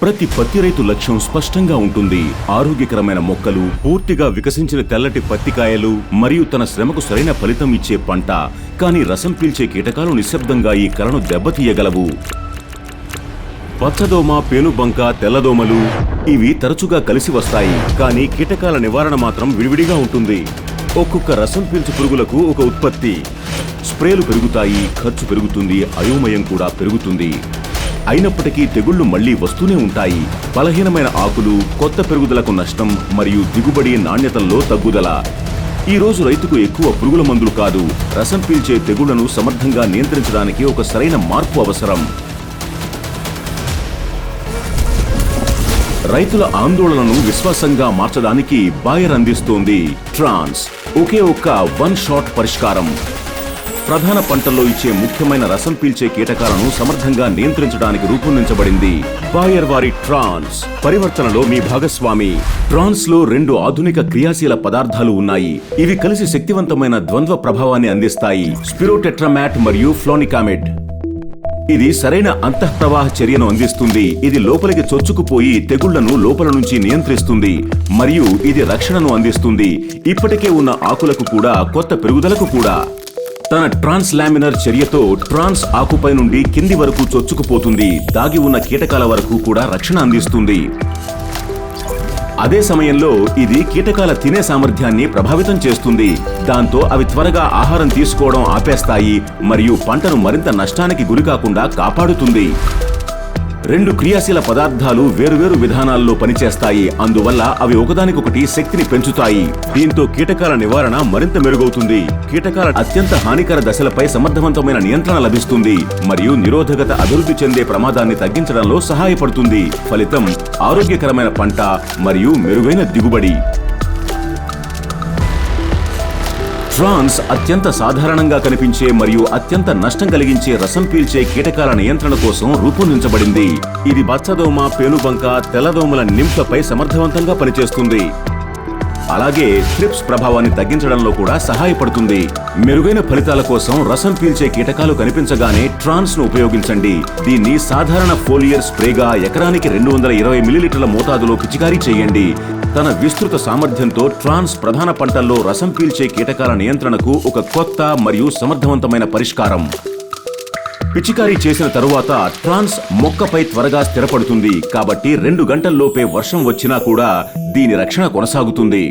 ప్రతి పత్తి రైతు లక్ష్యం స్పష్టంగా ఉంటుంది. ఆరోగ్యకరమైన మొక్కలు, పూర్తిగా వికసించిన తెల్లటి పత్తికాయలు మరియు తన శ్రమకు సరైన ఫలితం ఇచ్చే పంట. కానీ రసం పీల్చే కీటకాలు నిశ్శబ్దంగా ఈ కలను దెబ్బతీయగలవు. పచ్చదోమ, పేనుబంక, తెల్లదోమలు ఇవి తరచుగా కలిసి వస్తాయి. కానీ కీటకాల నివారణ మాత్రం విడివిడిగా ఉంటుంది. ఒక్కొక్క రసం పీల్చు పురుగులకు ఒక ఉత్పత్తి. స్ప్రేలు పెరుగుతాయి, ఖర్చు పెరుగుతుంది, అయోమయం కూడా పెరుగుతుంది. అయినప్పటికీ తెగుళ్లు మళ్లీ వస్తూనే ఉంటాయి. బలహీనమైన ఆకులు, కొత్త పెరుగుదలకు నష్టం మరియు దిగుబడి నాణ్యతల్లో తగ్గుదల. ఈ రోజు రైతుకు ఎక్కువ పురుగుల మందులు కాదు, రసం పీల్చే తెగుళ్లను సమర్థంగా నియంత్రించడానికి ఒక సరైన మార్పు అవసరం. రైతుల ఆందోళనను విశ్వాసంగా మార్చడానికి బాయర్ అందిస్తోంది ట్రాన్స్, ఒకే ఒక్క వన్ షాట్ పరిష్కారం. ప్రధాన పంటల్లో ఇచ్చే ముఖ్యమైన రసం పీల్చే కీటకాలను సమర్థంగా నియంత్రించడానికి రూపొందించబడింది. బాయర్ వారి ట్రాన్స్ పరివర్తనలో మీ భాగస్వామి. ట్రాన్స్ లో 2 ఆధునిక క్రియాశీల పదార్థాలు ఉన్నాయి. ఇవి కలిసి శక్తివంతమైన ద్వంద్వ ప్రభావాన్ని అందిస్తాయి: స్పిరోటెట్రామాట్ మరియు ఫ్లోనికామిడ్. ఇది సరైన అంతఃప్రవాహ చర్యను అందిస్తుంది. ఇది లోపలికి చొచ్చుకుపోయి తెగుళ్లను లోపల నుంచి నియంత్రిస్తుంది మరియు ఇది రక్షణను అందిస్తుంది. ఇప్పటికే ఉన్న ఆకులకు కూడా, కొత్త పెరుగుదలకు కూడా. తన ట్రాన్స్ లామినర్ చర్యతో ట్రాన్స్ ఆకుపై నుండి కింది వరకు చొచ్చుకుపోతుంది. దాగి ఉన్న కీటకాల వరకు కూడా రక్షణ అందిస్తుంది. అదే సమయంలో ఇది కీటకాల తినే సామర్థ్యాన్ని ప్రభావితం చేస్తుంది. దాంతో అవి త్వరగా ఆహారం తీసుకోవడం ఆపేస్తాయి మరియు పంటను మరింత నష్టానికి గురికాకుండా కాపాడుతుంది. 2 క్రియాశీల పదార్థాలు వేరువేరు విధానాల్లో పనిచేస్తాయి. అందువల్ల అవి ఒకదానికొకటి శక్తిని పెంచుతాయి. దీంతో కీటకాల నివారణ మరింత మెరుగవుతుంది. కీటకాల అత్యంత హానికర దశలపై సమర్థవంతమైన నియంత్రణ లభిస్తుంది మరియు నిరోధకత అభివృద్ధి చెందే ప్రమాదాన్ని తగ్గించడంలో సహాయపడుతుంది. ఫలితం ఆరోగ్యకరమైన పంట మరియు మెరుగైన దిగుబడి. ట్రాన్స్ అత్యంత సాధారణంగా కనిపించే మరియు అత్యంత నష్టం కలిగించే రసం పీల్చే కీటకాల నియంత్రణ కోసం రూపొందించబడింది. ఇది పచ్చదోమ, పేనుబంక, తెల్లదోమల నింపపై సమర్థవంతంగా పనిచేస్తుంది. అలాగే ట్రిప్స్ ప్రభావాన్ని తగ్గించడంలో కూడా సహాయపడుతుంది. మెరుగైన ఫలితాల కోసం రసం పీల్చే కీటకాలు కనిపించగానే ట్రాన్స్ ను ఉపయోగించండి. దీన్ని సాధారణ ఫోలియర్ స్ప్రేగా ఎకరానికి 220 మిల్లీలీటర్ల మోతాదులో పిచికారీ చేయండి. తన విస్తృత సామర్థ్యంతో ట్రాన్స్ ప్రధాన పంటల్లో రసం పీల్చే కీటకాల నియంత్రణకు ఒక కొత్త మరియు సమర్థవంతమైన పరిష్కారం. పిచికారీ చేసిన తరువాత ట్రాన్స్ మొక్కపై త్వరగా స్థిరపడుతుంది. కాబట్టి 2 గంటల్లోపే వర్షం వచ్చినా కూడా దీని రక్షణ కొనసాగుతుంది.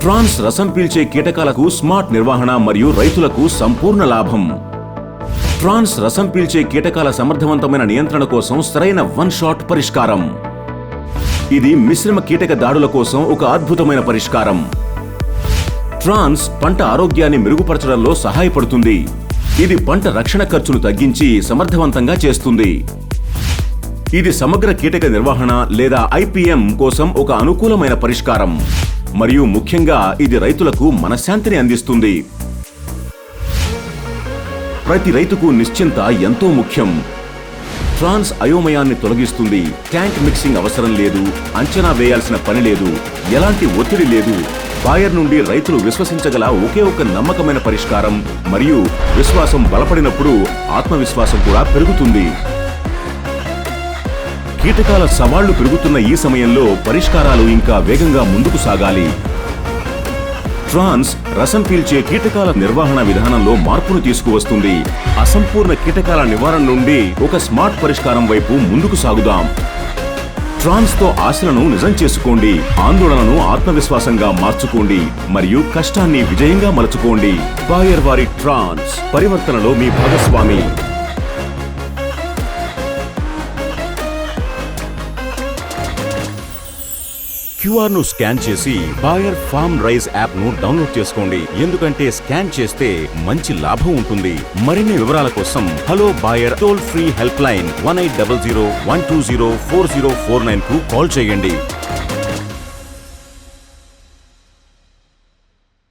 ట్రాన్స్ రసం పీల్చే కీటకాలకు స్మార్ట్ నిర్వహణ మరియు రైతులకు సంపూర్ణ లాభం. ట్రాన్స్ రసం పీల్చే కీటకాల సమర్థవంతమైన నియంత్రణ కోసం సరైన వన్ షాట్ పరిష్కారం. ఇది మిశ్రమ కీటక దాడుల కోసం ఒక అద్భుతమైన పరిష్కారం. ట్రాన్స్ పంట ఆరోగ్యాన్ని మెరుగుపరచడంలో సహాయపడుతుంది. ఇది పంట రక్షణ ఖర్చును తగ్గించి సమర్థవంతంగా చేస్తుంది. ఇది సమగ్ర కీటక నిర్వహణ లేదా ఐపీఎం కోసం ఒక అనుకూలమైన పరిష్కారం మరియు ముఖ్యంగా ఇది రైతులకు మనశ్శాంతిని అందిస్తుంది. ప్రతి రైతుకు నిశ్చింత ఎంతో ముఖ్యం. ట్రాన్స్ అయోమయాన్ని తొలగిస్తుంది. ట్యాంక్ మిక్సింగ్ అవసరం లేదు, అంచనా వేయాల్సిన పని లేదు, ఎలాంటి ఒత్తిడి లేదు. బాయర్ నుండి రైతులు విశ్వసించగల ఒకే ఒక నమ్మకమైన పరిష్కారం మరియు విశ్వాసం బలపడినప్పుడు ఆత్మవిశ్వాసం కూడా పెరుగుతుంది. కీటకాల సవాళ్లు పెరుగుతున్న ఈ సమయంలో పరిష్కారాలు ఇంకా వేగంగా ముందుకు సాగాలి. ట్రాన్స్ రసం పీల్చే కీటకాల నిర్వహణ విధానంలో మార్పును తీసుకువస్తుంది. అసంపూర్ణ కీటకాల నివారణ నుండి ఒక స్మార్ట్ పరిష్కారం వైపు ముందుకు సాగుదాం. ట్రాన్స్ తో ఆశలను నిజం చేసుకోండి, ఆందోళనను ఆత్మవిశ్వాసంగా మార్చుకోండి మరియు కష్టాన్ని విజయంగా మలుచుకోండి. బాయర్ వారి ట్రాన్స్ పరివర్తనలో మీ భాగస్వామి. క్యూఆర్ ను స్కాన్ చేసి బాయర్ ఫార్మ్ రైజ్ యాప్ ను డౌన్లోడ్ చేసుకోండి. ఎందుకంటే స్కాన్ చేస్తే మంచి లాభం ఉంటుంది. మరిన్ని వివరాల కోసం hello Bayer toll free helpline 1800 120 4049 కు కాల్ చేయండి.